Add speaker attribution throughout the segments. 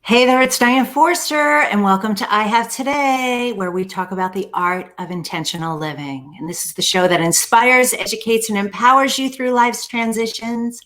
Speaker 1: Hey there, it's Diane Forster, and welcome to I Have Today, where we talk about the art of intentional living. And this is the show that inspires, educates, and empowers you through life's transitions.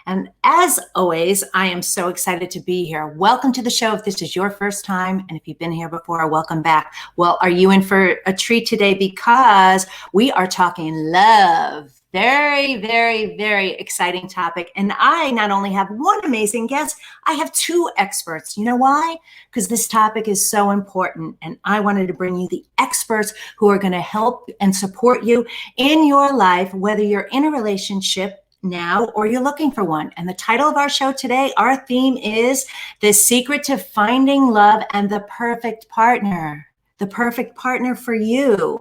Speaker 1: And as always, I am so excited to be here. Welcome to the show if this is your first time, and if you've been here before, welcome back. Well, are you in for a treat today? Because we are talking love. Very, very, very exciting topic. And I not only have one amazing guest, I have two experts. You know why? Because this topic is so important. And I wanted to bring you the experts who are going to help and support you in your life, whether you're in a relationship now or you're looking for one. And the title of our show today, our theme is The Secret to Finding Love and the Perfect Partner. The perfect partner for you.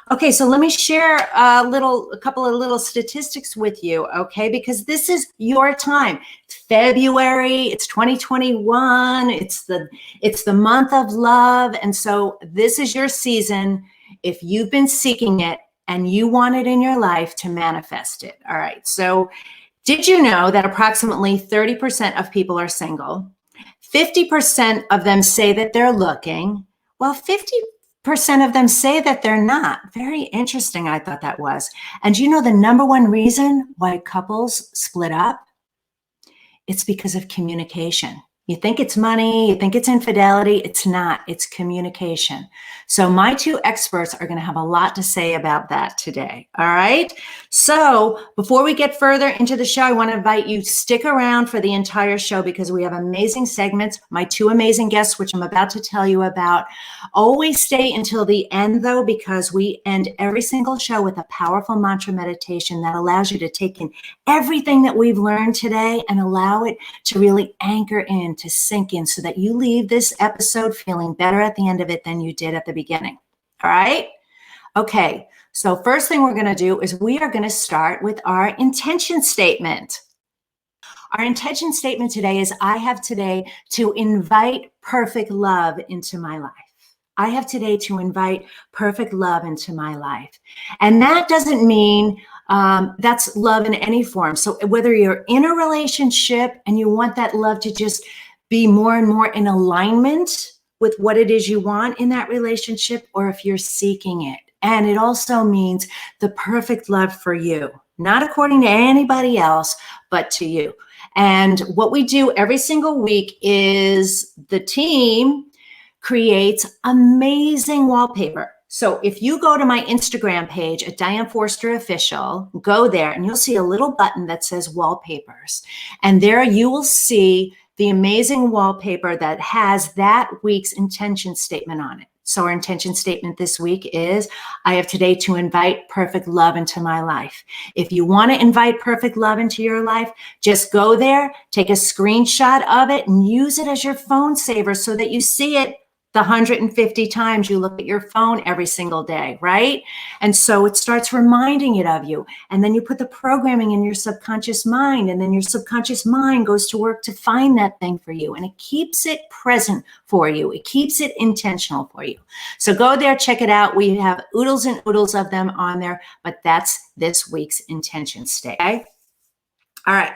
Speaker 1: Okay, so let me share a couple of little statistics with you, okay? Because this is your time. It's February, it's 2021, it's the month of love, and so this is your season if you've been seeking it and you want it in your life to manifest it. All right, so did you know that approximately 30% of people are single? 50% of them say that they're looking. Well, 50% of them say that they're not. Very interesting, I thought that was. And you know the number one reason why couples split up? It's because of communication. You think it's money, you think it's infidelity. It's not, it's communication. So my two experts are going to have a lot to say about that today. All right. So before we get further into the show, I want to invite you to stick around for the entire show because we have amazing segments. My two amazing guests, which I'm about to tell you about. Always stay until the end though, because we end every single show with a powerful mantra meditation that allows you to take in everything that we've learned today and allow it to really anchor in, to sink in, so that you leave this episode feeling better at the end of it than you did at the beginning. All right? Okay, so first thing we're going to do is we are going to start with our intention statement. Our intention statement today is I have today to invite perfect love into my life. I have today to invite perfect love into my life. And that doesn't mean that's love in any form. So whether you're in a relationship and you want that love to just be more and more in alignment with what it is you want in that relationship, or if you're seeking it. And it also means the perfect love for you, not according to anybody else, but to you. And what we do every single week is the team creates amazing wallpaper. So if you go to my Instagram page at Diane Forster Official, go there and you'll see a little button that says wallpapers. And there you will see the amazing wallpaper that has that week's intention statement on it. So our intention statement this week is, I have today to invite perfect love into my life. If you want to invite perfect love into your life, just go there, take a screenshot of it and use it as your phone saver so that you see it the 150 times you look at your phone every single day, right? And so it starts reminding it of you. And then you put the programming in your subconscious mind, and then your subconscious mind goes to work to find that thing for you. And it keeps it present for you. It keeps it intentional for you. So go there, check it out. We have oodles and oodles of them on there, but that's this week's intention state. Okay? All right.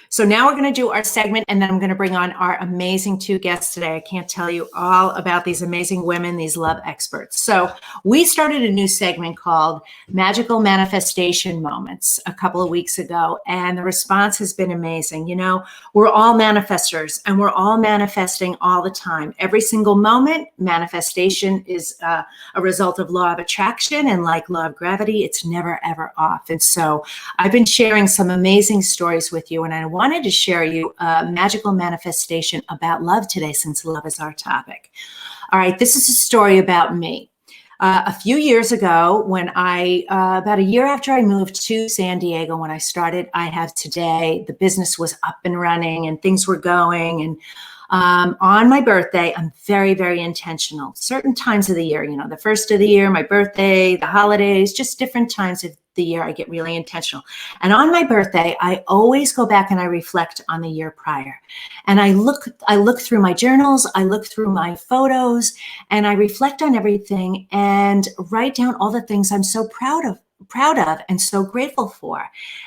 Speaker 1: So now we're going to do our segment, and then I'm going to bring on our amazing two guests today. I can't tell you all about these amazing women, these love experts. So we started a new segment called Magical Manifestation Moments a couple of weeks ago, and the response has been amazing. You know, we're all manifestors, and we're all manifesting all the time. Every single moment, manifestation is a result of law of attraction, and like law of gravity, it's never, ever off. And so I've been sharing some amazing stories with you, and I wanted to share you a magical manifestation about love today, since love is our topic. All right, this is a story about me. A few years ago, when about a year after I moved to San Diego, when I started I Have Today, the business was up and running and things were going. And on my birthday, I'm very, very intentional. Certain times of the year, you know, the first of the year, my birthday, the holidays, just different times of the year, I get really intentional. And on my birthday, I always go back and I reflect on the year prior. And I look through my journals, I look through my photos, and I reflect on everything and write down all the things I'm so proud proud of and so grateful for.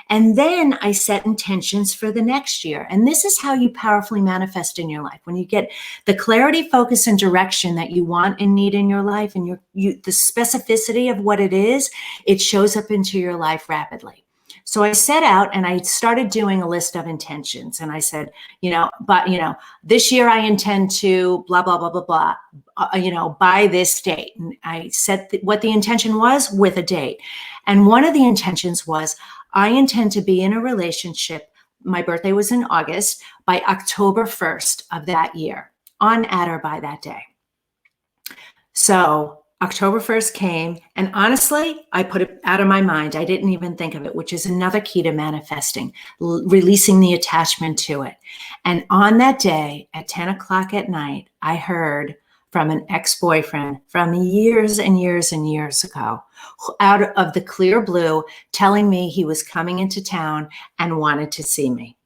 Speaker 1: And then I set intentions for the next year. And this is how you powerfully manifest in your life. When you get the clarity, focus, and direction that you want and need in your life, and the specificity of what it is, it shows up into your life rapidly. So I set out and I started doing a list of intentions. And I said, this year I intend to blah, blah, blah, blah, blah, by this date. And I set what the intention was with a date. And one of the intentions was, I intend to be in a relationship. My birthday was in August, by October 1st of that year, on at or by that day. So October 1st came, and honestly, I put it out of my mind. I didn't even think of it, which is another key to manifesting, releasing the attachment to it. And on that day at 10 o'clock at night, I heard from an ex-boyfriend from years and years and years ago, out of the clear blue, telling me he was coming into town and wanted to see me.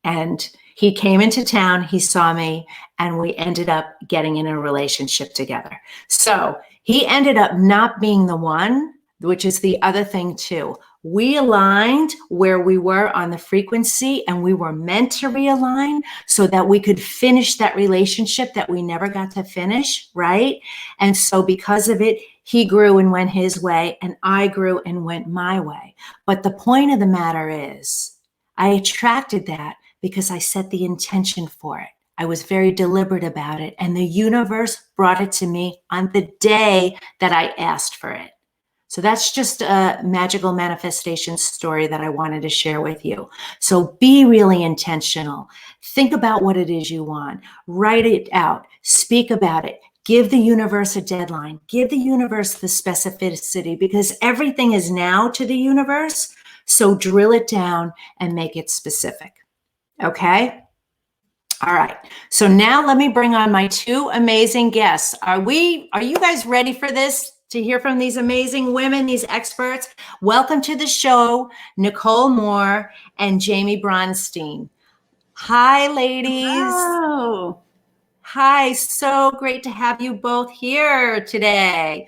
Speaker 1: And he came into town, he saw me, and we ended up getting in a relationship together. So he ended up not being the one, which is the other thing too. We aligned where we were on the frequency, and we were meant to realign so that we could finish that relationship that we never got to finish, right? And so because of it, he grew and went his way, and I grew and went my way. But the point of the matter is, I attracted that because I set the intention for it. I was very deliberate about it, and the universe brought it to me on the day that I asked for it. So that's just a magical manifestation story that I wanted to share with you. So be really intentional. Think about what it is you want. Write it out. Speak about it. Give the universe a deadline. Give the universe the specificity, because everything is now to the universe. So drill it down and make it specific. Okay? All right. So now let me bring on my two amazing guests. Are you guys ready for this? To hear from these amazing women, these experts? Welcome to the show, Nicole Moore and Jaime Bronstein. Hi, ladies.
Speaker 2: Hello.
Speaker 1: Hi, so great to have you both here today.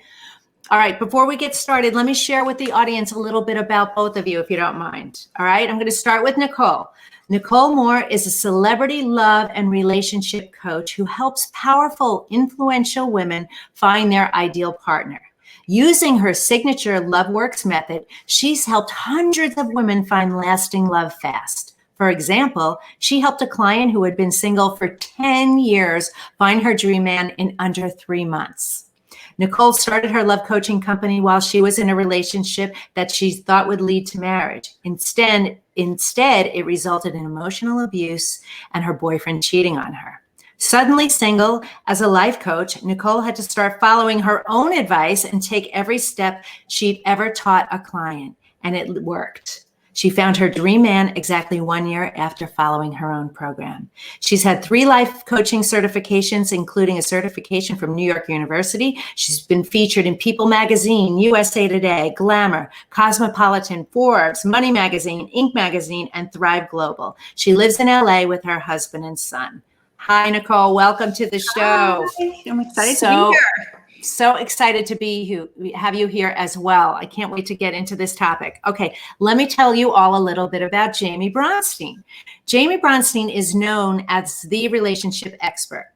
Speaker 1: All right, before we get started, let me share with the audience a little bit about both of you, if you don't mind. All right, I'm going to start with Nicole. Nicole Moore is a celebrity love and relationship coach who helps powerful, influential women find their ideal partner. Using her signature Love Works method, she's helped hundreds of women find lasting love fast. For example, she helped a client who had been single for 10 years find her dream man in under 3 months. Nicole started her love coaching company while she was in a relationship that she thought would lead to marriage. Instead, it resulted in emotional abuse and her boyfriend cheating on her. Suddenly single, as a life coach, Nicole had to start following her own advice and take every step she'd ever taught a client, and it worked. She found her dream man exactly 1 year after following her own program. She's had 3 life coaching certifications, including a certification from New York University. She's been featured in People Magazine, USA Today, Glamour, Cosmopolitan, Forbes, Money Magazine, Inc. Magazine, and Thrive Global. She lives in LA with her husband and son. Hi, Nicole. Welcome to the show.
Speaker 2: Hi. I'm excited to be here.
Speaker 1: So excited to have you here as well. I can't wait to get into this topic. Okay, let me tell you all a little bit about Jaime Bronstein. Jaime Bronstein is known as the relationship expert.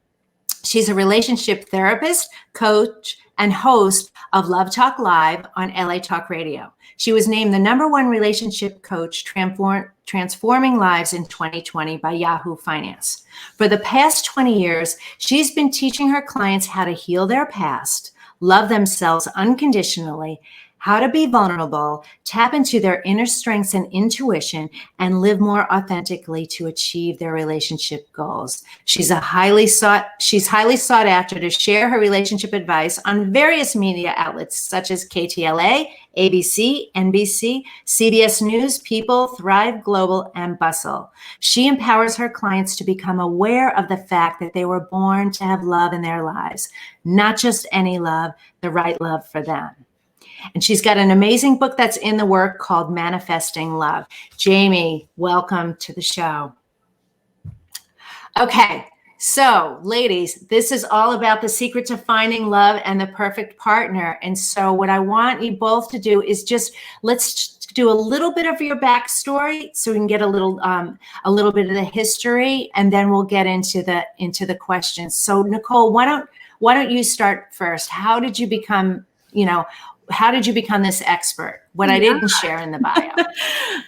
Speaker 1: She's a relationship therapist, coach, and host of Love Talk Live on LA Talk Radio. She was named the #1 relationship coach transforming lives in 2020 by Yahoo Finance. For the past 20 years, she's been teaching her clients how to heal their past, love themselves unconditionally, how to be vulnerable, tap into their inner strengths and intuition, and live more authentically to achieve their relationship goals. She's highly sought after to share her relationship advice on various media outlets such as KTLA, ABC, NBC, CBS News, People, Thrive Global, and Bustle. She empowers her clients to become aware of the fact that they were born to have love in their lives, not just any love, the right love for them. And she's got an amazing book that's in the work called Manifesting Love. Jaime, welcome to the show. Okay, So, ladies, this is all about the secret to finding love and the perfect partner. And so what I want you both to do is let's do a little bit of your backstory so we can get a little bit of the history, and then we'll get into the questions. So, Nicole, why don't you start first? How did you become this expert? What I didn't share in the bio.
Speaker 2: So,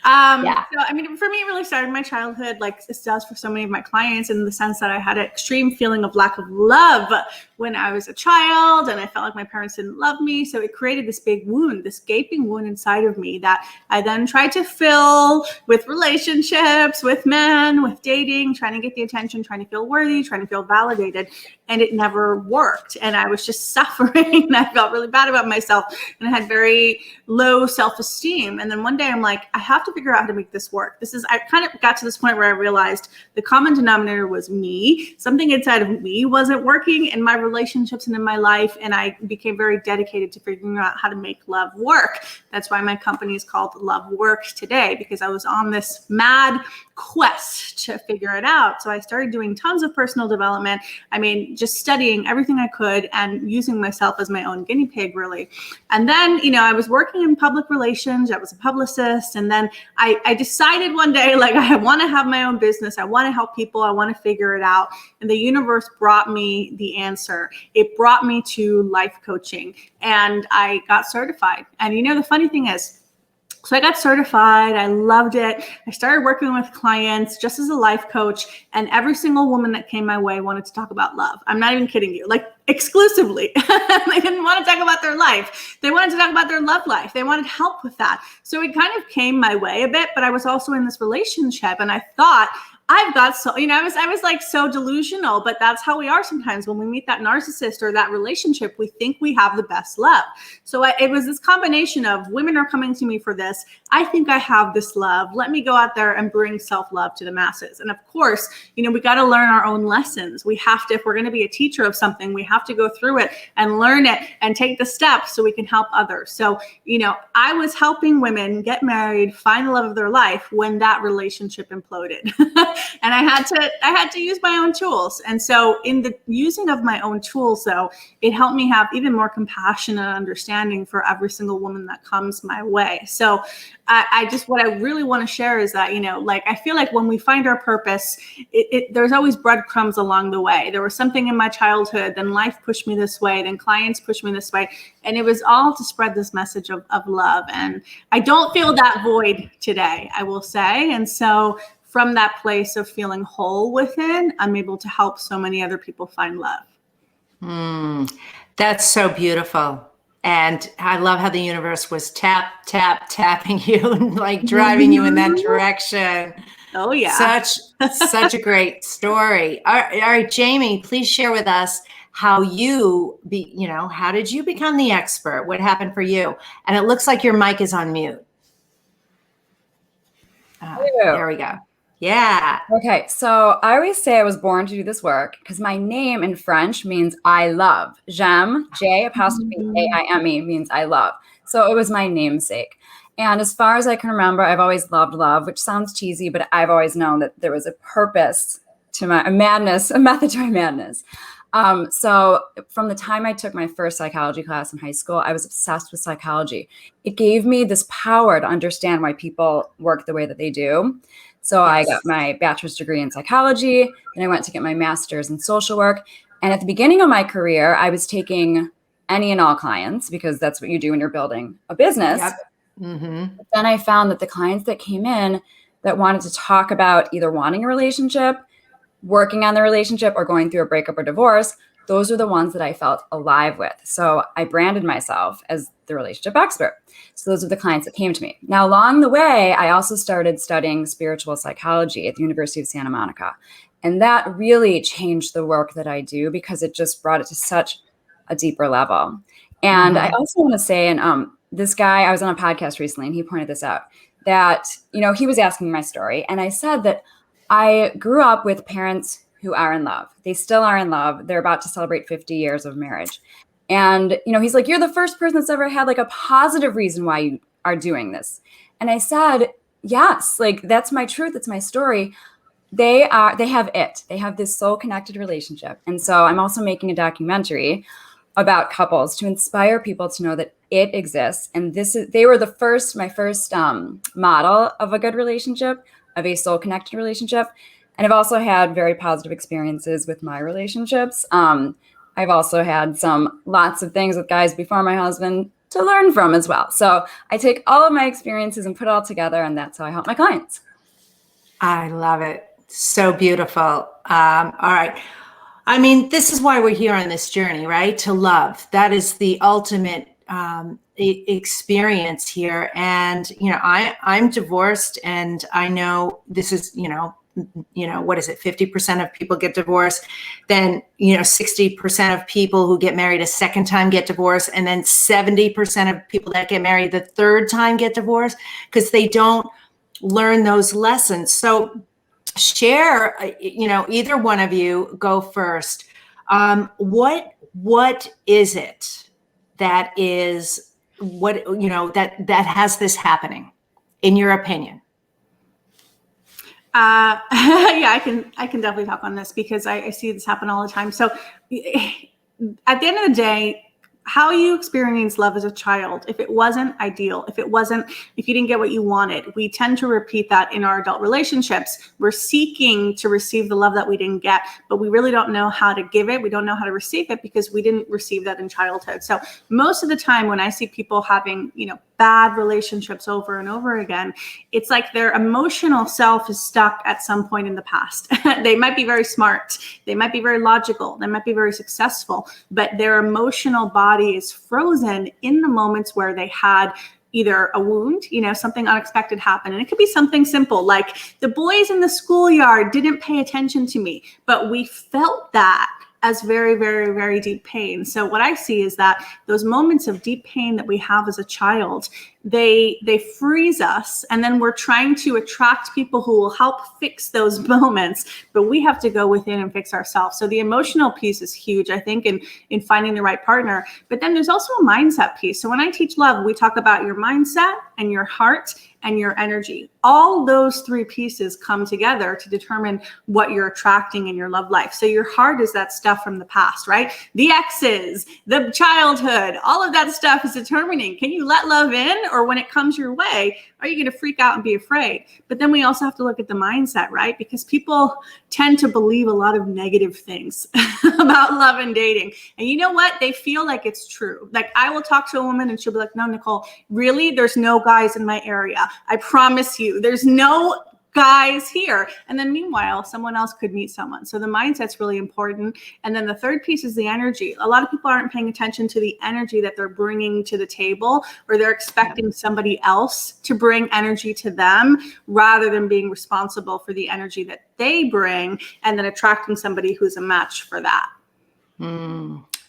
Speaker 2: I mean, for me, it really started in my childhood, like this does for so many of my clients, in the sense that I had an extreme feeling of lack of love when I was a child, and I felt like my parents didn't love me. So it created this big wound, this gaping wound inside of me that I then tried to fill with relationships, with men, with dating, trying to get the attention, trying to feel worthy, trying to feel validated. And it never worked. And I was just suffering. And I felt really bad about myself. And I had very low self-esteem. And then one day I'm like, I have to figure out how to make this work. I kind of got to this point where I realized the common denominator was me. Something inside of me wasn't working in my relationships and in my life. And I became very dedicated to figuring out how to make love work. That's why my company is called Love Work today, because I was on this mad quest to figure it out. So I started doing tons of personal development. I mean, just studying everything I could and using myself as my own guinea pig, really. And then, I was working in public relations. I was a publicist. And then I decided one day, like, I want to have my own business. I want to help people. I want to figure it out. And the universe brought me the answer. It brought me to life coaching, and I got certified. And the funny thing is, so I got certified. I loved it. I started working with clients just as a life coach, and every single woman that came my way wanted to talk about love. I'm not even kidding you, like exclusively. They didn't want to talk about their life. They wanted to talk about their love life. They wanted help with that. So it kind of came my way a bit, but I was also in this relationship, and I thought, I've got so, I was like so delusional, but that's how we are sometimes when we meet that narcissist or that relationship. We think we have the best love. So it was this combination of women are coming to me for this. I think I have this love. Let me go out there and bring self-love to the masses. And of course, we got to learn our own lessons. We have to, if we're going to be a teacher of something, we have to go through it and learn it and take the steps so we can help others. So, I was helping women get married, find the love of their life when that relationship imploded. And I had to use my own tools. And so in the using of my own tools, though, it helped me have even more compassion and understanding for every single woman that comes my way. So what I really want to share is that, I feel like when we find our purpose, there's always breadcrumbs along the way. There was something in my childhood, then life pushed me this way, then clients pushed me this way. And it was all to spread this message of love. And I don't feel that void today, I will say. And so from that place of feeling whole within, I'm able to help so many other people find love.
Speaker 1: That's so beautiful. And I love how the universe was tapping you, like driving you in that direction.
Speaker 2: Oh yeah.
Speaker 1: Such a great story. All right, Jaime, please share with us how how did you become the expert? What happened for you? And it looks like your mic is on mute. There we go. Yeah.
Speaker 3: Okay. So I always say I was born to do this work because my name in French means I love. J'aime, J''AIME means I love. So it was my namesake. And as far as I can remember, I've always loved love, which sounds cheesy, but I've always known that there was a purpose to my madness, a method to my madness. So from the time I took my first psychology class in high school, I was obsessed with psychology. It gave me this power to understand why people work the way that they do. So I got my bachelor's degree in psychology, and I went to get my master's in social work. And at the beginning of my career, I was taking any and all clients because that's what you do when you're building a business.
Speaker 1: Yep. Mm-hmm.
Speaker 3: But then I found that the clients that came in that wanted to talk about either wanting a relationship, working on the relationship, or going through a breakup or divorce, those are the ones that I felt alive with. So I branded myself as the relationship expert. So those are the clients that came to me. Now, along the way, I also started studying spiritual psychology at the University of Santa Monica. And that really changed the work that I do because it just brought it to such a deeper level. And I also want to say, and this guy, I was on a podcast recently, and he pointed this out, that, he was asking me my story. And I said that I grew up with parents who are in love. They still are in love. They're about to celebrate 50 years of marriage. And, he's like, you're the first person that's ever had like a positive reason why you are doing this. And I said, yes, like that's my truth. It's my story. they have this soul connected relationship. And so I'm also making a documentary about couples to inspire people to know that it exists. And they were my first model of a good relationship, of a soul connected relationship. And I've also had very positive experiences with my relationships. I've also had lots of things with guys before my husband to learn from as well. So I take all of my experiences and put it all together, and that's how I help my clients.
Speaker 1: I love it. So beautiful. All right. I mean, this is why we're here on this journey, right? To love. That is the ultimate experience here. And, I'm divorced, and I know this is, what is it? 50% of people get divorced. Then, 60% of people who get married a second time get divorced. And then 70% of people that get married the third time get divorced because they don't learn those lessons. So share, either one of you go first. What is it that is that has this happening, in your opinion?
Speaker 2: Yeah, I can definitely talk on this because I see this happen all the time. So at the end of the day, how you experience love as a child, if it wasn't ideal, if you didn't get what you wanted, we tend to repeat that in our adult relationships. We're seeking to receive the love that we didn't get, but we really don't know how to give it. We don't know how to receive it because we didn't receive that in childhood. So most of the time when I see people having, bad relationships over and over again, it's like their emotional self is stuck at some point in the past. They might be very smart. They might be very logical. They might be very successful, but their emotional body is frozen in the moments where they had either a wound, something unexpected happened. And it could be something simple, like the boys in the schoolyard didn't pay attention to me, but we felt that as very, very, very deep pain. So what I see is that those moments of deep pain that we have as a child, they freeze us, and then we're trying to attract people who will help fix those moments, but we have to go within and fix ourselves. So the emotional piece is huge, I think, in finding the right partner. But then there's also a mindset piece. So when I teach love, we talk about your mindset and your heart and your energy. All those three pieces come together to determine what you're attracting in your love life. So your heart is that stuff from the past, right? The exes, the childhood, all of that stuff is determining, can you let love in? Or when it comes your way, are you going to freak out and be afraid? But then we also have to look at the mindset, right? Because people tend to believe a lot of negative things about love and dating. And you know what? They feel like it's true. Like I will talk to a woman and she'll be like, no, Nicole, really? There's no guys in my area. I promise you, there's no guys here. And then meanwhile, someone else could meet someone. So the mindset's really important. And then the third piece is the energy. A lot of people aren't paying attention to the energy that they're bringing to the table, or they're expecting somebody else to bring energy to them rather than being responsible for the energy that they bring and then attracting somebody who's a match for that.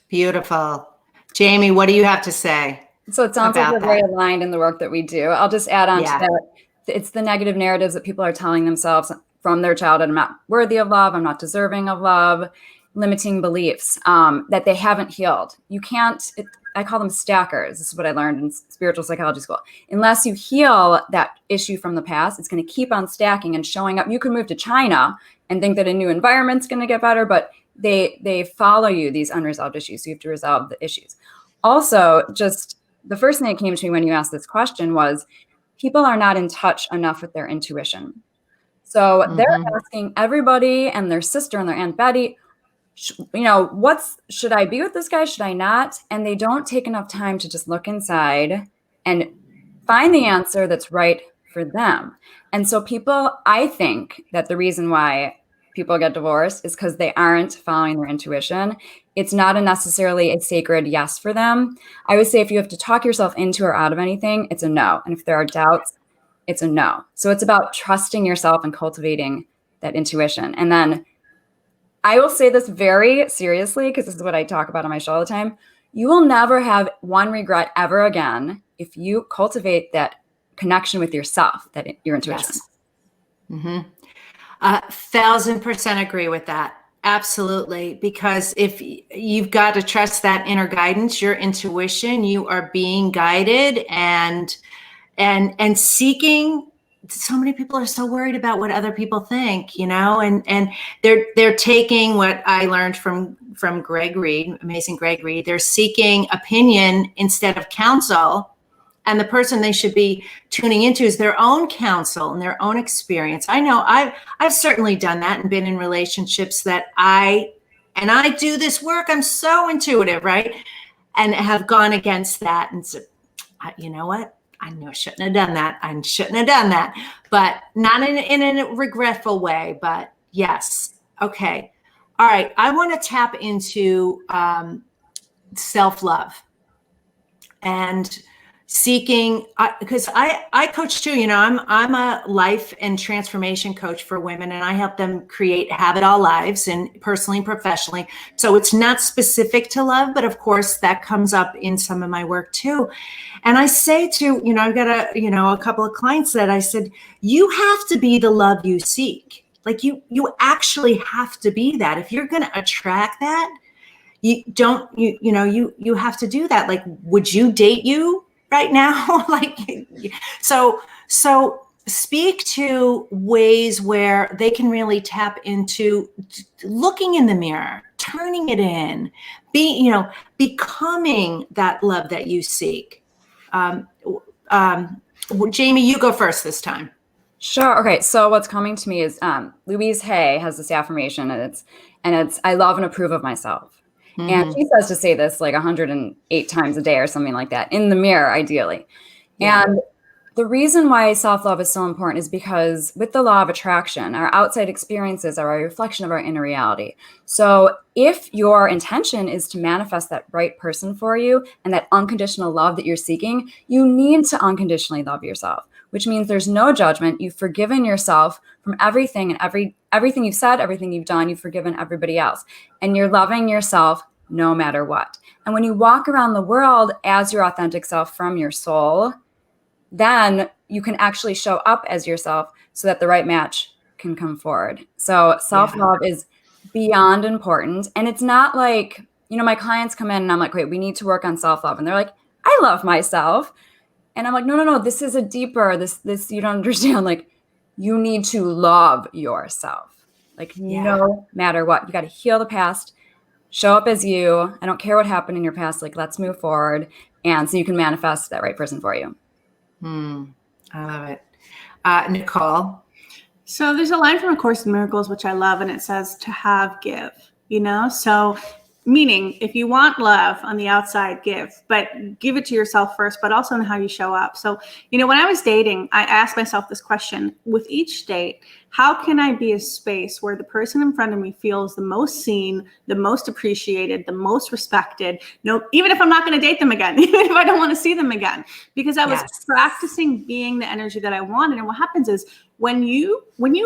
Speaker 1: Beautiful. Jaime, what do you have to say?
Speaker 3: So it sounds like we're very aligned in the work that we do. I'll just add on to that. It's the negative narratives that people are telling themselves from their childhood. I'm not worthy of love. I'm not deserving of love. Limiting beliefs that they haven't healed. You can't, I call them stackers. This is what I learned in spiritual psychology school. Unless you heal that issue from the past, it's going to keep on stacking and showing up. You can move to China and think that a new environment's going to get better, but they follow you, these unresolved issues. So you have to resolve the issues. Also, just the first thing that came to me when you asked this question was, people are not in touch enough with their intuition. So they're asking everybody and their sister and their Aunt Betty, should I be with this guy? Should I not? And they don't take enough time to just look inside and find the answer that's right for them. And so I think that the reason why people get divorced is because they aren't following their intuition. It's not necessarily a sacred yes for them. I would say if you have to talk yourself into or out of anything, it's a no. And if there are doubts, it's a no. So it's about trusting yourself and cultivating that intuition. And then I will say this very seriously, because this is what I talk about on my show all the time. You will never have one regret ever again if you cultivate that connection with yourself, your intuition.
Speaker 1: Yes. 1,000% agree with that. Absolutely. Because if you've got to trust that inner guidance, your intuition, you are being guided and seeking so many people are so worried about what other people think, and they're taking what I learned from Greg Reed, amazing Greg Reed. They're seeking opinion instead of counsel. And the person they should be tuning into is their own counsel and their own experience. I know I've certainly done that and been in relationships that I do this work. I'm so intuitive, right? And have gone against that and said, you know what? I know I shouldn't have done that. I shouldn't have done that, but not in a regretful way, but yes. Okay. All right. I want to tap into self-love and seeking, because I coach too, I'm a life and transformation coach for women, and I help them have it all lives, and personally and professionally. So it's not specific to love, but of course that comes up in some of my work too. And I say to, I've got a couple of clients that I said, you have to be the love you seek. Like you actually have to be that. If you're going to attract that, you have to do that. Like, would you date you right now? Like, so speak to ways where they can really tap into looking in the mirror, turning it in, becoming that love that you seek. Jaime, you go first this time.
Speaker 3: Sure. Okay. So what's coming to me is Louise Hay has this affirmation, and it's I love and approve of myself. Mm-hmm. And she says to say this like 108 times a day or something like that, in the mirror, ideally. Yeah. And the reason why self-love is so important is because with the law of attraction, our outside experiences are a reflection of our inner reality. So if your intention is to manifest that right person for you and that unconditional love that you're seeking, you need to unconditionally love yourself, which means there's no judgment. You've forgiven yourself from everything and everything you've said, everything you've done. You've forgiven everybody else, and you're loving yourself no matter what. And when you walk around the world as your authentic self from your soul, then you can actually show up as yourself so that the right match can come forward. So self-love is beyond important. And it's not like, my clients come in and I'm like, wait, we need to work on self-love. And they're like, I love myself. And I'm like, no, this is a deeper, this, you don't understand. Like, you need to love yourself. Like, no matter what, you got to heal the past, show up as you. I don't care what happened in your past. Like, let's move forward. And so you can manifest that right person for you.
Speaker 1: I love it. Nicole.
Speaker 2: So there's a line from A Course in Miracles, which I love, and it says to have, give, so meaning if you want love on the outside, give, but give it to yourself first, but also in how you show up. So, when I was dating, I asked myself this question with each date: how can I be a space where the person in front of me feels the most seen, the most appreciated, the most respected? Even if I'm not going to date them again, even if I don't want to see them again, because I was practicing being the energy that I wanted. And what happens is when you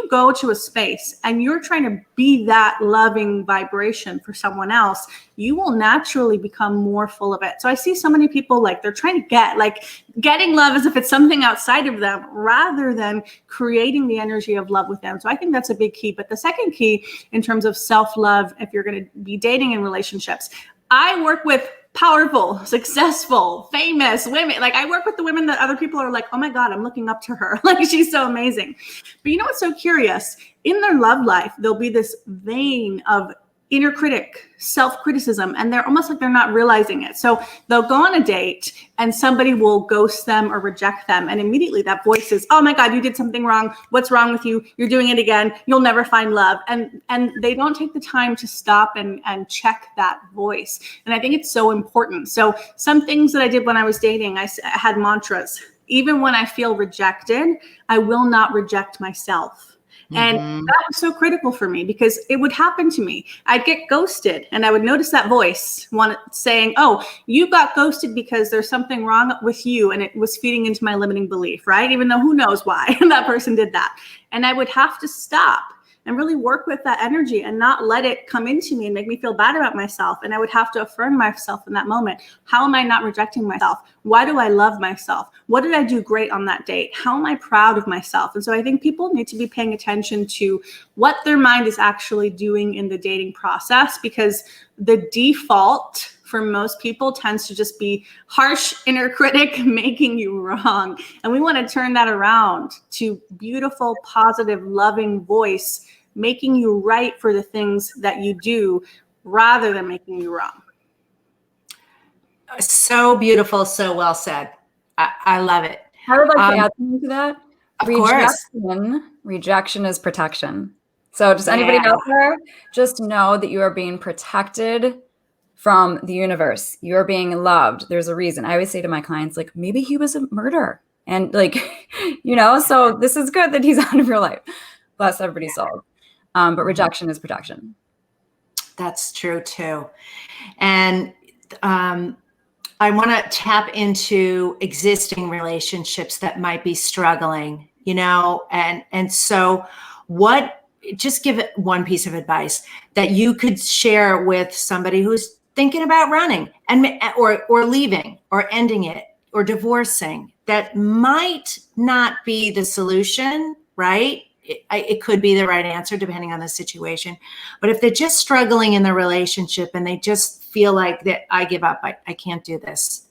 Speaker 2: go to a space and you're trying to be that loving vibration for someone else, you will naturally become more full of it. So I see so many people like they're trying to getting love as if it's something outside of them rather than creating the energy of love with them. So I think that's a big key. But the second key in terms of self-love, if you're going to be dating in relationships, I work with powerful, successful, famous women. Like, I work with the women that other people are like, oh my God, I'm looking up to her. Like, she's so amazing. But what's so curious? In their love life, there'll be this vein of inner critic, self-criticism, and they're almost like they're not realizing it. So they'll go on a date and somebody will ghost them or reject them. And immediately that voice is, oh my God, you did something wrong. What's wrong with you? You're doing it again. You'll never find love. And they don't take the time to stop and check that voice. And I think it's so important. So some things that I did when I was dating, I had mantras. Even when I feel rejected, I will not reject myself. And that was so critical for me because it would happen to me. I'd get ghosted and I would notice that voice saying, oh, you got ghosted because there's something wrong with you. And it was feeding into my limiting belief, right? Even though who knows why that person did that. And I would have to stop and really work with that energy and not let it come into me and make me feel bad about myself. And I would have to affirm myself in that moment. How am I not rejecting myself? Why do I love myself? What did I do great on that date? How am I proud of myself? And so I think people need to be paying attention to what their mind is actually doing in the dating process, because the default for most people tends to just be harsh inner critic making you wrong. And we want to turn that around to beautiful, positive, loving voice, making you right for the things that you do rather than making you wrong.
Speaker 1: So beautiful. So well said. I love it.
Speaker 3: I would like to add something to that.
Speaker 1: Of course.
Speaker 3: Rejection is protection. So just anybody out there, just know that you are being protected from the universe. You are being loved. There's a reason. I always say to my clients, like, maybe he was a murderer. And like, so this is good that he's out of your life. Bless everybody's soul. But rejection is protection.
Speaker 1: That's true too. And I want to tap into existing relationships that might be struggling, and so just give it one piece of advice that you could share with somebody who's thinking about running or leaving or ending it or divorcing. That might not be the solution, right? It could be the right answer depending on the situation. But if they're just struggling in the relationship and they just feel like that, I give up, I can't do this,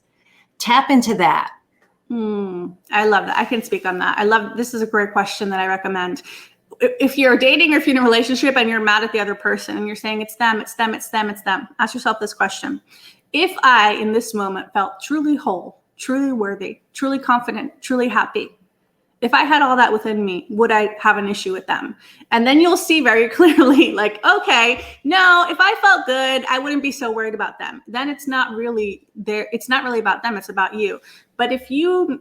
Speaker 1: tap into that.
Speaker 2: I love that. I can speak on that. This is a great question that I recommend. If you're dating or if you're in a relationship and you're mad at the other person and you're saying it's them, ask yourself this question. If I, in this moment, felt truly whole, truly worthy, truly confident, truly happy, if I had all that within me, would I have an issue with them? And then you'll see very clearly, like, okay, no, if I felt good, I wouldn't be so worried about them. Then it's not really about them, it's about you. But if your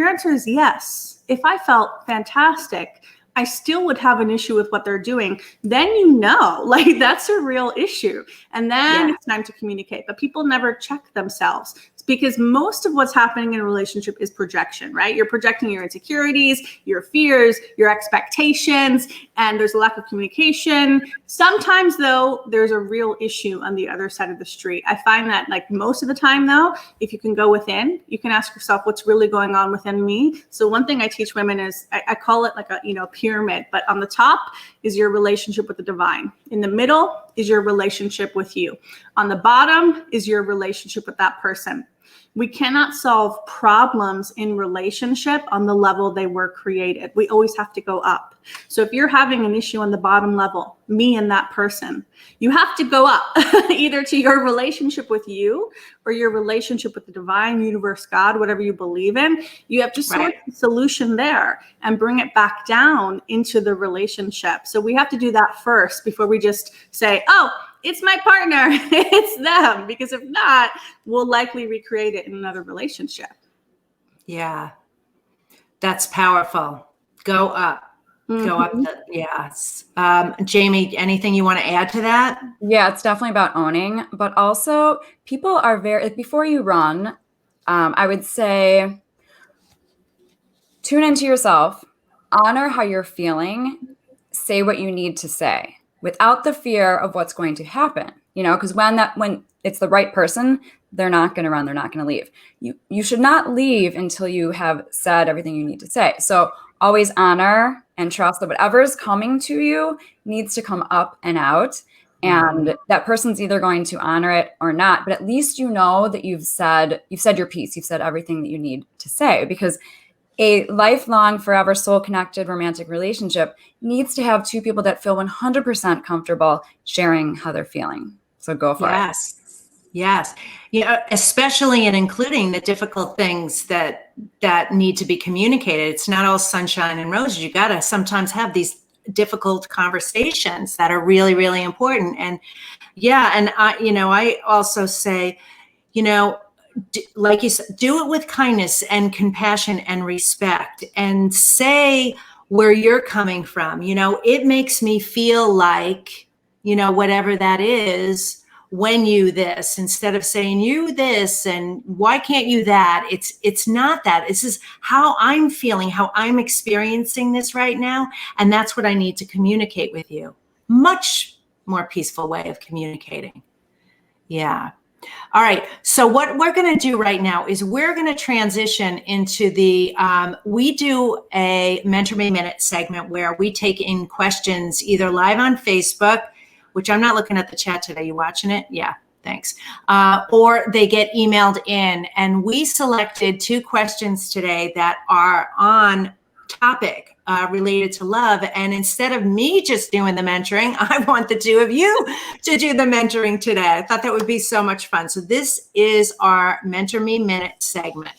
Speaker 2: answer is yes, if I felt fantastic, I still would have an issue with what they're doing, then like that's a real issue. And then it's time to communicate. But people never check themselves. It's because most of what's happening in a relationship is projection, right? You're projecting your insecurities, your fears, your expectations, and there's a lack of communication. Sometimes, though, there's a real issue on the other side of the street. I find that, like, most of the time, though, if you can go within, you can ask yourself what's really going on within me. So one thing I teach women is I call it like a pyramid, but on the top is your relationship with the divine. In the middle is your relationship with you. On the bottom is your relationship with that person. We cannot solve problems in relationship on the level they were created. We always have to go up. So if you're having an issue on the bottom level, me and that person, you have to go up either to your relationship with you or your relationship with the divine, universe, God, whatever you believe in. You have to sort the solution there and bring it back down into the relationship. So we have to do that first before we just say, oh, it's my partner, it's them. Because if not, we'll likely recreate it in another relationship.
Speaker 1: Yeah, that's powerful. Go up. Go up. Yes. Jaime, anything you want to add to that?
Speaker 3: Yeah, it's definitely about owning, but also people are before you run, I would say, tune into yourself, honor how you're feeling, say what you need to say without the fear of what's going to happen, because when it's the right person, they're not going to run, they're not going to leave. You should not leave until you have said everything you need to say. So always honor and trust that whatever is coming to you needs to come up and out. And that person's either going to honor it or not, but at least you know that you've said your piece, you've said everything that you need to say, because a lifelong, forever, soul-connected romantic relationship needs to have two people that feel 100% comfortable sharing how they're feeling. So go for it.
Speaker 1: Yes. Especially and including the difficult things that need to be communicated. It's not all sunshine and roses. You got to sometimes have these difficult conversations that are really, really important. And I also say, like you said, do it with kindness and compassion and respect, and say where you're coming from. It makes me feel like, whatever that is, when you this, instead of saying you this and why can't you that. It's not that. This is how I'm feeling, how I'm experiencing this right now. And that's what I need to communicate with you. Much more peaceful way of communicating. Yeah. All right. So what we're going to do right now is we're going to transition into we do a Mentor Me Minute segment where we take in questions either live on Facebook, which I'm not looking at the chat today. You watching it? Yeah. thanks. Or they get emailed in. And we selected 2 questions today that are on topic related to love. And instead of me just doing the mentoring, I want the 2 of you to do the mentoring today. I thought that would be so much fun. So this is our Mentor Me Minute segment.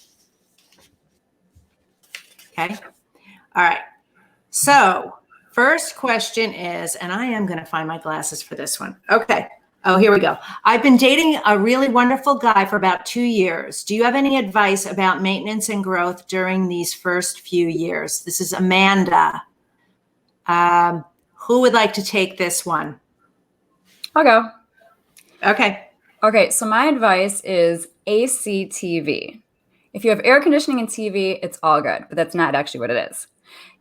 Speaker 1: Okay. All right. So first question is, and I am going to find my glasses for this one. Okay. Oh, here we go. I've been dating a really wonderful guy for about 2 years. Do you have any advice about maintenance and growth during these first few years? This is Amanda. Who would like to take this one?
Speaker 3: I'll go.
Speaker 1: Okay.
Speaker 3: Okay, so my advice is AC TV. If you have air conditioning and TV, it's all good, but that's not actually what it is.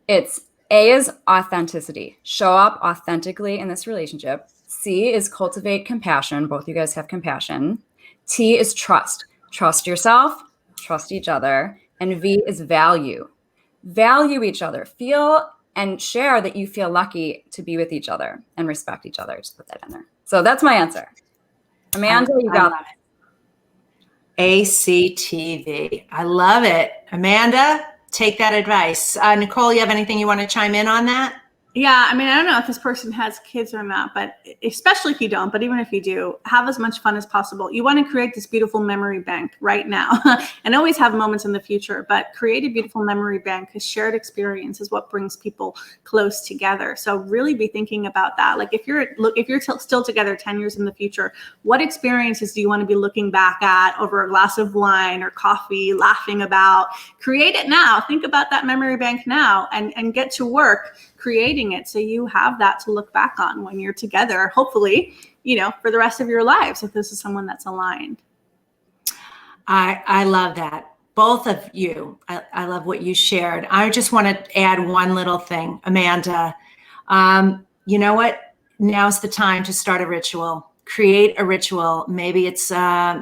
Speaker 3: It's A is authenticity. Show up authentically in this relationship. C is cultivate compassion. Both you guys have compassion. T is trust. Trust yourself, trust each other. And V is value. Value each other. Feel and share that you feel lucky to be with each other and respect each other. Just put that in there. So that's my answer. Amanda, you got it.
Speaker 1: ACTV. I love it. Amanda, take that advice. Nicole, you have anything you want to chime in on that?
Speaker 2: Yeah, I mean, I don't know if this person has kids or not, but especially if you don't, but even if you do, have as much fun as possible. You want to create this beautiful memory bank right now and always have moments in the future, but create a beautiful memory bank because shared experience is what brings people close together. So really be thinking about that. Like if you're still together 10 years in the future, what experiences do you want to be looking back at over a glass of wine or coffee, laughing about? Create it now. Think about that memory bank now and get to work creating it so you have that to look back on when you're together, hopefully, for the rest of your lives, if this is someone that's aligned.
Speaker 1: I love that. Both of you, I love what you shared. I just want to add one little thing, Amanda. You know what? Now's the time to start a ritual. Create a ritual. Maybe it's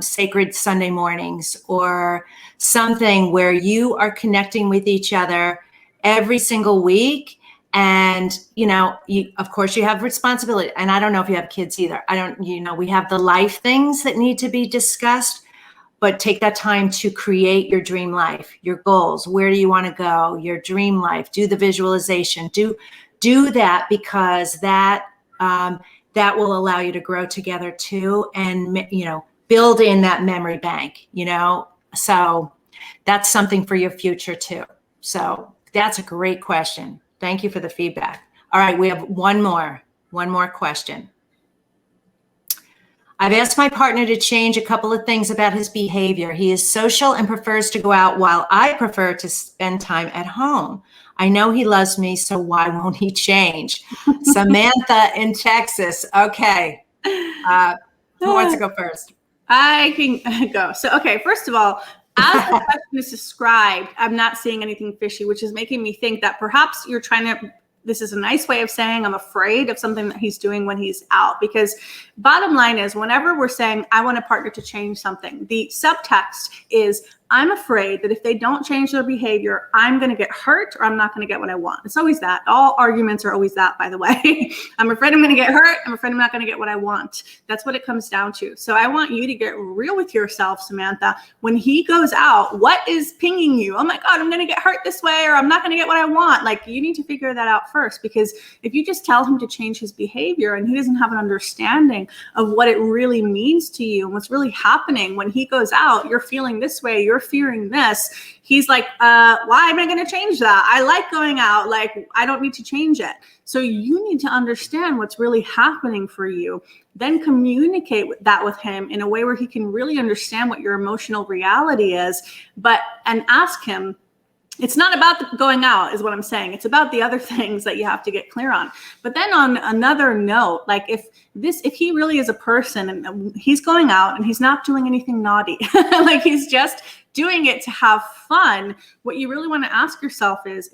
Speaker 1: sacred Sunday mornings or something where you are connecting with each other every single week. And, of course you have responsibility. And I don't know if you have kids either. We have the life things that need to be discussed, but take that time to create your dream life, your goals. Where do you want to go? Your dream life, do the visualization, do that because that will allow you to grow together too. And, build in that memory bank, so that's something for your future too. So that's a great question. Thank you for the feedback. All right, we have one more question. I've asked my partner to change a couple of things about his behavior. He is social and prefers to go out while I prefer to spend time at home. I know he loves me, so why won't he change? Samantha in Texas. Okay. Who wants to go first?
Speaker 2: I can go. So, okay, first of all, as the question is described, I'm not seeing anything fishy, which is making me think that perhaps you're trying to, this is a nice way of saying I'm afraid of something that he's doing when he's out. Because bottom line is, whenever we're saying, I want a partner to change something, the subtext is, I'm afraid that if they don't change their behavior, I'm going to get hurt or I'm not going to get what I want. It's always that. All arguments are always that, by the way. I'm afraid I'm going to get hurt. I'm afraid I'm not going to get what I want. That's what it comes down to. So I want you to get real with yourself, Samantha. When he goes out, what is pinging you? Oh my God, I'm going to get hurt this way, or I'm not going to get what I want. Like, you need to figure that out first, because if you just tell him to change his behavior and he doesn't have an understanding of what it really means to you and what's really happening when he goes out, you're feeling this way, you're fearing this. He's like, why am I going to change that? I like going out. Like, I don't need to change it. So you need to understand what's really happening for you. Then communicate that with him in a way where he can really understand what your emotional reality is. And ask him, it's not about going out is what I'm saying. It's about the other things that you have to get clear on. But then on another note, like if he really is a person and he's going out and he's not doing anything naughty, like he's just doing it to have fun, what you really want to ask yourself is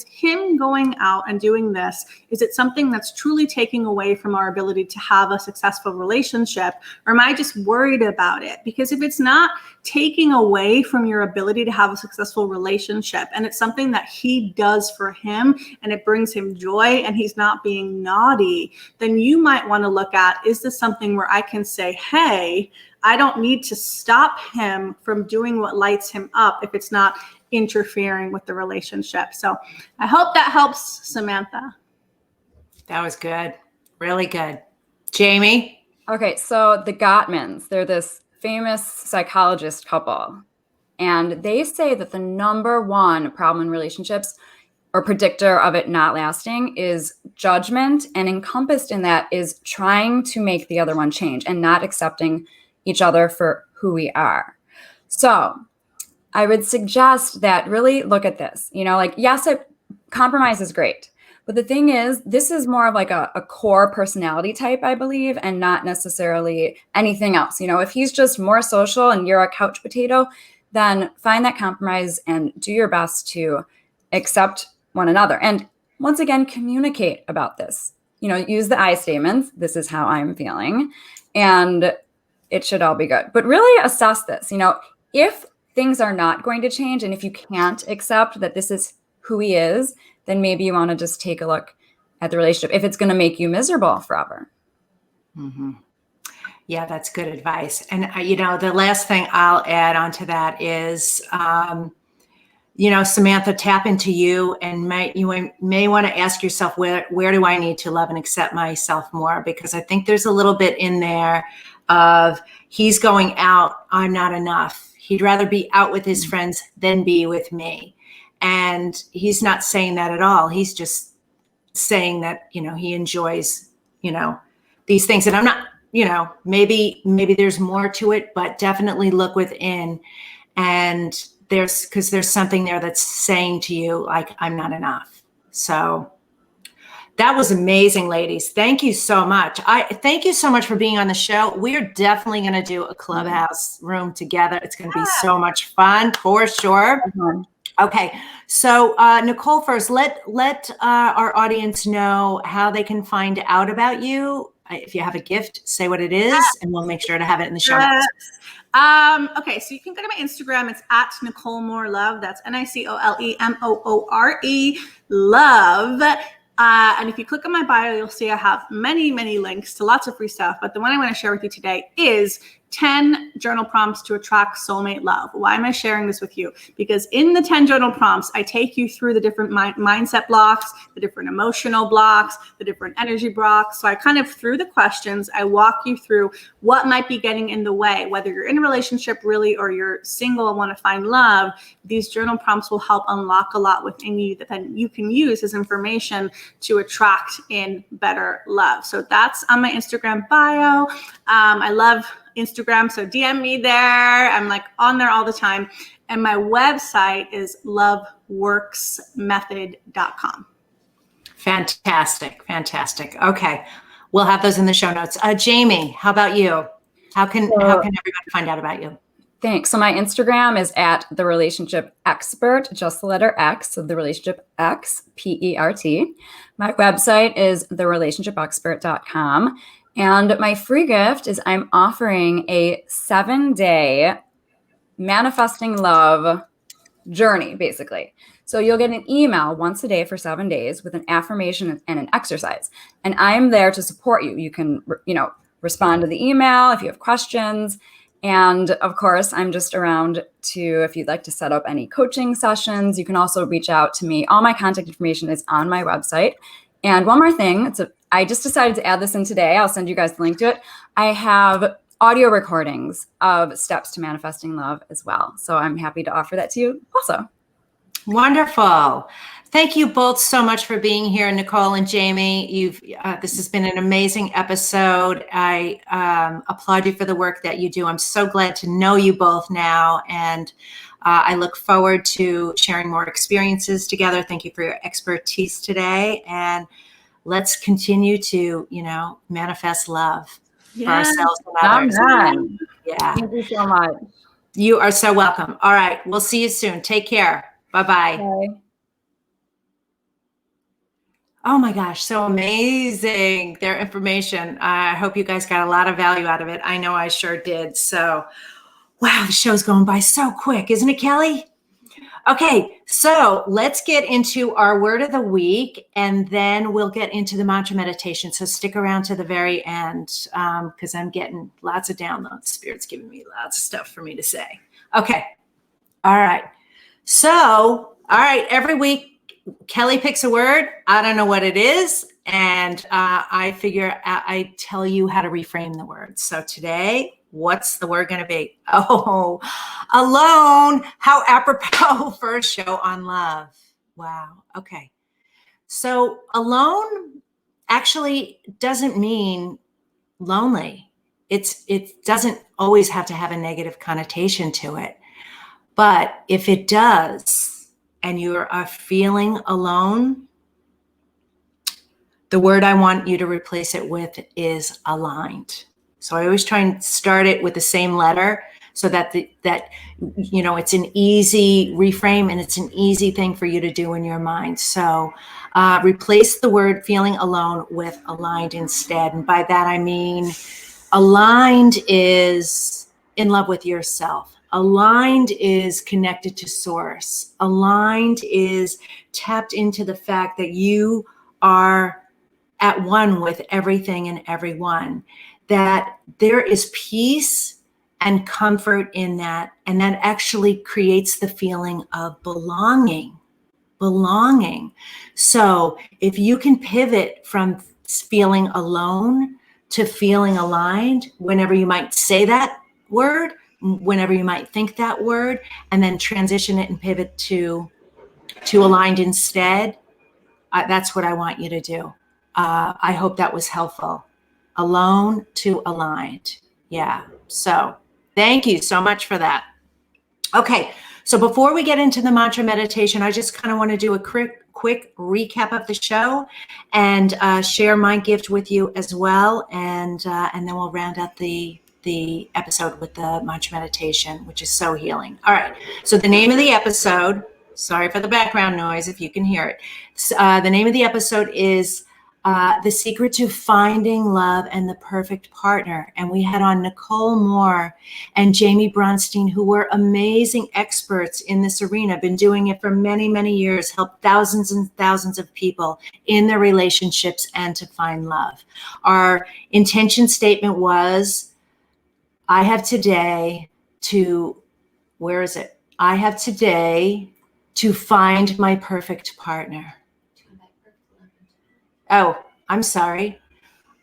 Speaker 2: him going out and doing this, is it something that's truly taking away from our ability to have a successful relationship, or am I just worried about it? Because if it's not taking away from your ability to have a successful relationship, and it's something that he does for him and it brings him joy and he's not being naughty, then you might want to look at, is this something where I can say, hey, I don't need to stop him from doing what lights him up if it's not interfering with the relationship. So I hope that helps, Samantha.
Speaker 1: That was good. Really good. Jaime?
Speaker 3: Okay, so the Gottmans, they're this famous psychologist couple. And they say that the number one problem in relationships or predictor of it not lasting is judgment. And encompassed in that is trying to make the other one change and not accepting each other for who we are. So I would suggest that really look at this. Yes, compromise is great. But the thing is, this is more of like a core personality type, I believe, and not necessarily anything else. If he's just more social and you're a couch potato, then find that compromise and do your best to accept one another. And once again, communicate about this. Use the I statements. This is how I'm feeling. And it should all be good. But really assess this. If things are not going to change and if you can't accept that this is who he is, then maybe you want to just take a look at the relationship if it's going to make you miserable forever.
Speaker 1: Mm-hmm. Yeah, that's good advice. And, the last thing I'll add on to that is, Samantha, tap into you and you may want to ask yourself, where do I need to love and accept myself more? Because I think there's a little bit in there of he's going out, I'm not enough. He'd rather be out with his friends than be with me. And he's not saying that at all. He's just saying that, he enjoys, these things. And I'm not, maybe there's more to it, but definitely look within. And because there's something there that's saying to you, like, I'm not enough. So that was amazing, ladies. Thank you so much. Thank you so much for being on the show. We're definitely going to do a clubhouse room together. It's going to be so much fun for sure.
Speaker 3: Mm-hmm.
Speaker 1: Okay. So Nicole, first, let our audience know how they can find out about you. If you have a gift, say what it is, and we'll make sure to have it in the show notes.
Speaker 2: Okay, so you can go to my Instagram. It's at Nicole Moore Love. That's NicoleMoore Love. And if you click on my bio, you'll see I have many, many links to lots of free stuff. But the one I want to share with you today is 10 journal prompts to attract soulmate love. Why am I sharing this with you? Because in the 10 journal prompts, I take you through the different mindset blocks, the different emotional blocks, the different energy blocks. So I kind of, through the questions, I walk you through what might be getting in the way, whether you're in a relationship really or you're single and want to find love. These journal prompts will help unlock a lot within you that then you can use as information to attract in better love. So that's on my Instagram bio. I love Instagram, so DM me there. I'm like on there all the time. And my website is loveworksmethod.com.
Speaker 1: Fantastic. Okay. We'll have those in the show notes. Jaime, how about you? How can everybody find out about you?
Speaker 3: Thanks. So my Instagram is at The Relationship Expert, just the letter X, so The Relationship X, PERT. My website is therelationshipexpert.com. And my free gift is I'm offering a 7-day manifesting love journey, basically. So you'll get an email once a day for 7 days with an affirmation and an exercise. And I'm there to support you. You can, respond to the email if you have questions. And of course, I'm just around if you'd like to set up any coaching sessions. You can also reach out to me. All my contact information is on my website. And one more thing, I just decided to add this in today. I'll send you guys the link to it. I have audio recordings of steps to manifesting love as well. So I'm happy to offer that to you also.
Speaker 1: Wonderful. Thank you both so much for being here, Nicole and Jaime. This has been an amazing episode. I applaud you for the work that you do. I'm so glad to know you both now, and I look forward to sharing more experiences together. Thank you for your expertise today, and let's continue to, manifest love for ourselves and others.
Speaker 3: Amen.
Speaker 1: Yeah.
Speaker 3: Thank you so much.
Speaker 1: You are so welcome. All right. We'll see you soon. Take care. Bye-bye.
Speaker 3: Bye.
Speaker 1: Oh my gosh, so amazing, their information. I hope you guys got a lot of value out of it. I know I sure did. So, wow, the show's going by so quick, isn't it, Kelly? Okay, so let's get into our word of the week, and then we'll get into the mantra meditation. So stick around to the very end, because I'm getting lots of downloads. Spirit's giving me lots of stuff for me to say. Okay, all right. So, all right, every week, Kelly picks a word. I don't know what it is. And I tell you how to reframe the word. So today, what's the word going to be? Oh, alone. How apropos for a show on love. Wow. Okay. So alone actually doesn't mean lonely. It doesn't always have to have a negative connotation to it. But if it does, and you are feeling alone, the word I want you to replace it with is aligned. So I always try and start it with the same letter so that it's an easy reframe and it's an easy thing for you to do in your mind. So replace the word feeling alone with aligned instead. And by that, I mean aligned is in love with yourself. Aligned is connected to source. Aligned is tapped into the fact that you are at one with everything and everyone, that there is peace and comfort in that. And that actually creates the feeling of belonging. So if you can pivot from feeling alone to feeling aligned, whenever you might say that word, whenever you might think that word, and then transition it and pivot to aligned instead, that's what I want you to do. I hope that was helpful. Alone to aligned. Yeah. So thank you so much for that. Okay. So before we get into the mantra meditation, I just kind of want to do a quick recap of the show and share my gift with you as well. And then we'll round out the episode with the mantra meditation, which is so healing. All right. So the name of the episode, sorry for the background noise if you can hear it. The name of the episode is The Secret to Finding Love and the Perfect Partner. And we had on Nicole Moore and Jaime Bronstein, who were amazing experts in this arena, been doing it for many, many years, helped thousands and thousands of people in their relationships and to find love. Our intention statement was, I have today to find my perfect partner. Oh, I'm sorry.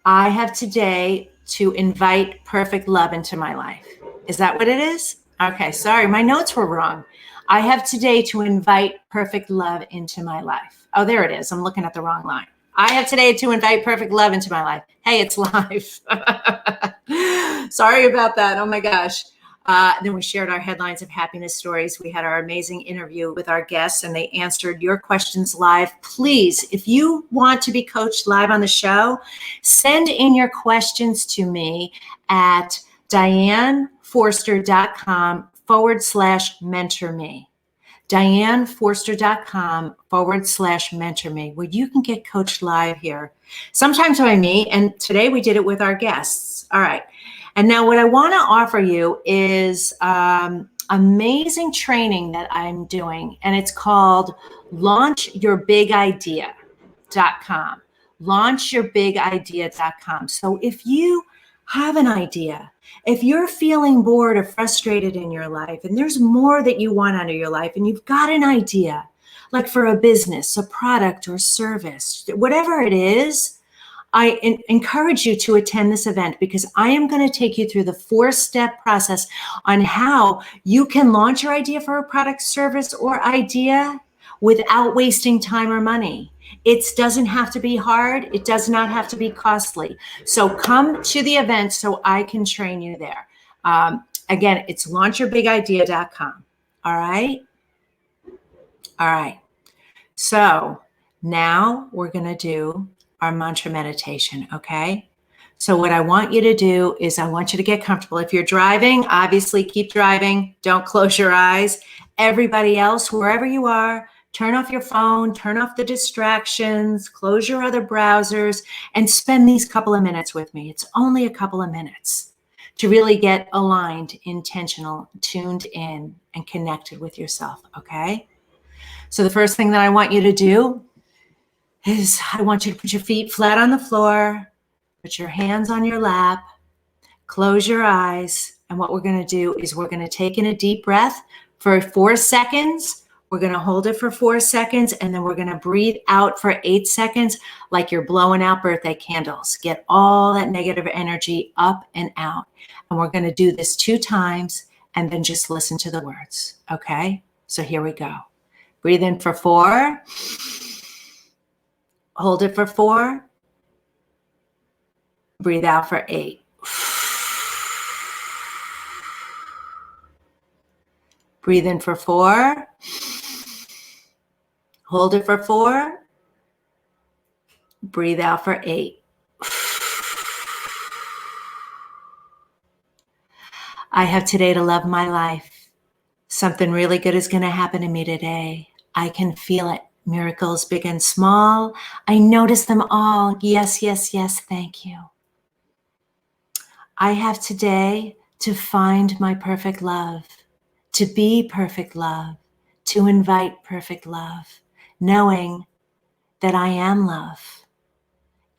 Speaker 1: I have today to invite perfect love into my life. Is that what it is? Okay, sorry, my notes were wrong. I have today to invite perfect love into my life. Oh, there it is. I'm looking at the wrong line. I have today to invite perfect love into my life. Hey, it's live. Sorry about that. Oh my gosh. Then we shared our headlines of happiness stories. We had our amazing interview with our guests and they answered your questions live. Please, if you want to be coached live on the show, send in your questions to me at dianeforster.com/mentor-me. dianeforster.com/mentor-me, where you can get coached live here. Sometimes by me, and today we did it with our guests. All right. And now what I want to offer you is amazing training that I'm doing, and it's called launchyourBigIdea.com. LaunchyourBigIdea.com. So if you have an idea, if you're feeling bored or frustrated in your life, and there's more that you want out of your life, and you've got an idea, like for a business, a product or service, whatever it is, I encourage you to attend this event because I am going to take you through the 4-step process on how you can launch your idea for a product, service, or idea without wasting time or money. It doesn't have to be hard. It does not have to be costly. So come to the event so I can train you there. Again, it's launchyourBigIdea.com. All right. All right. So now we're going to do our mantra meditation. Okay. So what I want you to do is I want you to get comfortable. If you're driving, obviously keep driving. Don't close your eyes. Everybody else, wherever you are, turn off your phone, turn off the distractions, close your other browsers, and spend these couple of minutes with me. It's only a couple of minutes to really get aligned, intentional, tuned in, and connected with yourself, okay? So the first thing that I want you to do is I want you to put your feet flat on the floor, put your hands on your lap, close your eyes, and what we're going to do is we're going to take in a deep breath for 4 seconds. We're going to hold it for 4 seconds, and then we're going to breathe out for 8 seconds like you're blowing out birthday candles. Get all that negative energy up and out. And we're going to do this 2 times, and then just listen to the words, okay? So here we go. Breathe in for 4. Hold it for 4. Breathe out for 8. Breathe in for 4. Hold it for 4. Breathe out for 8. I have today to love my life. Something really good is going to happen to me today. I can feel it. Miracles big and small. I notice them all. Yes, yes, yes. Thank you. I have today to find my perfect love, to be perfect love, to invite perfect love, knowing that I am love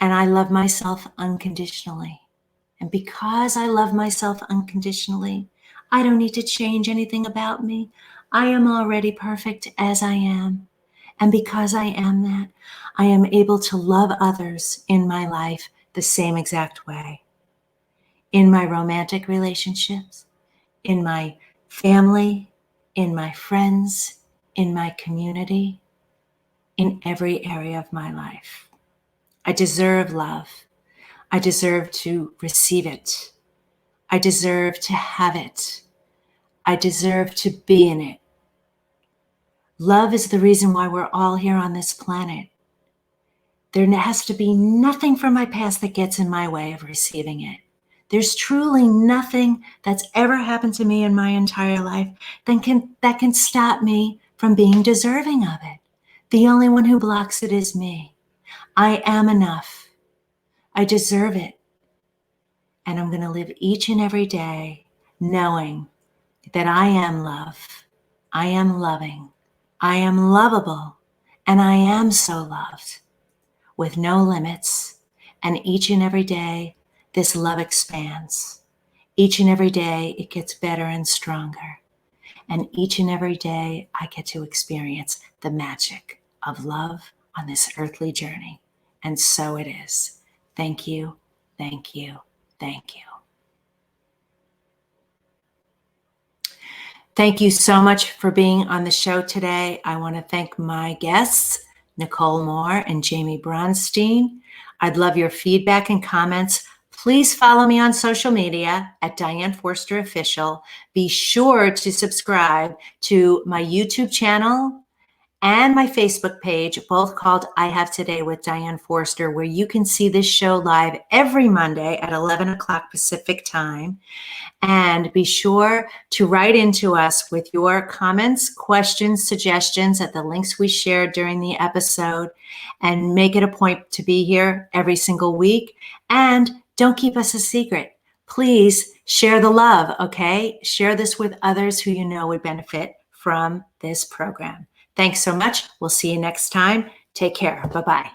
Speaker 1: and I love myself unconditionally. And because I love myself unconditionally, I don't need to change anything about me. I am already perfect as I am. And because I am that, I am able to love others in my life the same exact way. In my romantic relationships, in my family, in my friends, in my community, in every area of my life. I deserve love. I deserve to receive it. I deserve to have it. I deserve to be in it. Love is the reason why we're all here on this planet. There has to be nothing from my past that gets in my way of receiving it. There's truly nothing that's ever happened to me in my entire life that can stop me from being deserving of it. The only one who blocks it is me. I am enough. I deserve it. And I'm going to live each and every day knowing that I am love. I am loving. I am lovable. And I am so loved with no limits. And each and every day, this love expands. Each and every day, it gets better and stronger. And each and every day, I get to experience the magic of love on this earthly journey. And so it is. Thank you, thank you, thank you. Thank you so much for being on the show today. I want to thank my guests, Nicole Moore and Jaime Bronstein. I'd love your feedback and comments. Please follow me on social media at Diane Forster Official. Be sure to subscribe to my YouTube channel and my Facebook page, both called I Have Today with Diane Forster, where you can see this show live every Monday at 11 o'clock Pacific time. And be sure to write into us with your comments, questions, suggestions at the links we shared during the episode, and make it a point to be here every single week. And don't keep us a secret. Please share the love, okay? Share this with others who you know would benefit from this program. Thanks so much. We'll see you next time. Take care. Bye-bye.